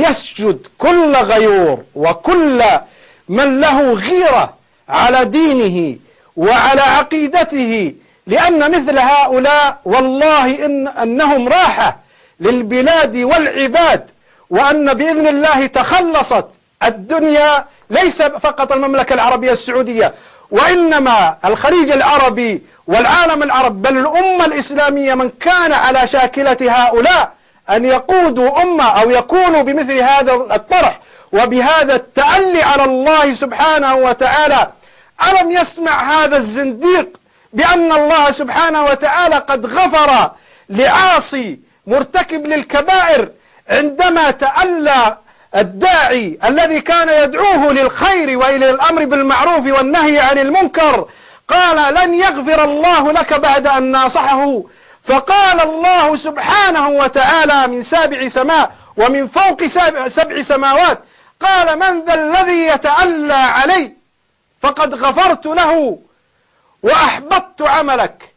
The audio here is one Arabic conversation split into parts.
يسجد كل غيور وكل من له غيرة على دينه وعلى عقيدته، لأن مثل هؤلاء والله أنهم راحة للبلاد والعباد، وأن بإذن الله تخلصت الدنيا ليس فقط المملكة العربية السعودية، وإنما الخليج العربي والعالم العربي، بل الأمة الإسلامية، من كان على شاكلة هؤلاء أن يقودوا أمة أو يكونوا بمثل هذا الطرح وبهذا التألي على الله سبحانه وتعالى. ألم يسمع هذا الزنديق بأن الله سبحانه وتعالى قد غفر لعاصي مرتكب للكبائر عندما تألى الداعي الذي كان يدعوه للخير وإلى الأمر بالمعروف والنهي عن المنكر؟ قال: لن يغفر الله لك بعد أن ناصحه. فقال الله سبحانه وتعالى من سابع سماء ومن فوق 7 سماوات، قال: من ذا الذي يتألى علي فقد غفرت له وأحبطت عملك.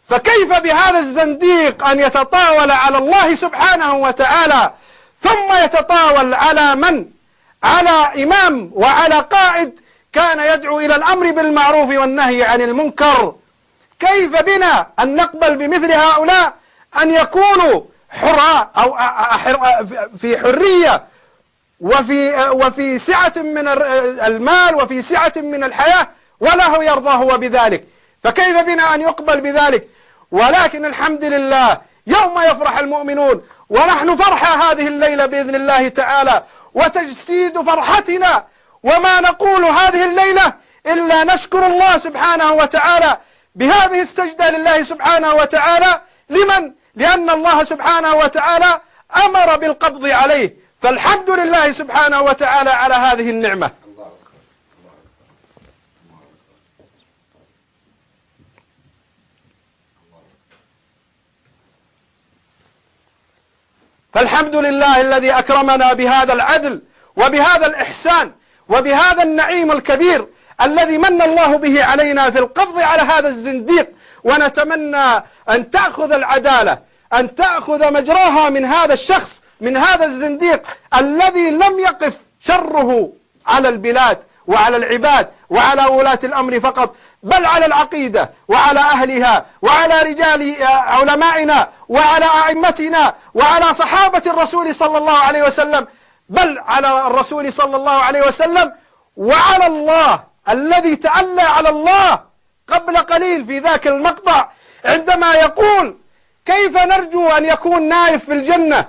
فكيف بهذا الزنديق أن يتطاول على الله سبحانه وتعالى ثم يتطاول على من؟ على إمام وعلى قائد كان يدعو إلى الأمر بالمعروف والنهي عن المنكر. كيف بنا أن نقبل بمثل هؤلاء أن يكونوا حراء أو في حرية وفي سعة من المال وفي سعة من الحياة ولا هو يرضى هو بذلك؟ فكيف بنا أن يقبل بذلك؟ ولكن الحمد لله يوم يفرح المؤمنون، ونحن فرحة هذه الليلة بإذن الله تعالى وتجسيد فرحتنا، وما نقول هذه الليلة إلا نشكر الله سبحانه وتعالى بهذه السجدة لله سبحانه وتعالى. لمن؟ لأن الله سبحانه وتعالى أمر بالقبض عليه، فالحمد لله سبحانه وتعالى على هذه النعمة. فالحمد لله الذي أكرمنا بهذا العدل وبهذا الإحسان وبهذا النعيم الكبير الذي من الله به علينا في القبض على هذا الزنديق. ونتمنى أن تأخذ العدالة، أن تأخذ مجراها من هذا الشخص، من هذا الزنديق الذي لم يقف شره على البلاد وعلى العباد وعلى ولاة الأمر فقط، بل على العقيدة وعلى أهلها وعلى رجال علمائنا وعلى أئمتنا وعلى صحابة الرسول صلى الله عليه وسلم، بل على الرسول صلى الله عليه وسلم وعلى الله الذي تألى على الله قبل قليل في ذاك المقطع عندما يقول: كيف نرجو أن يكون نايف في الجنة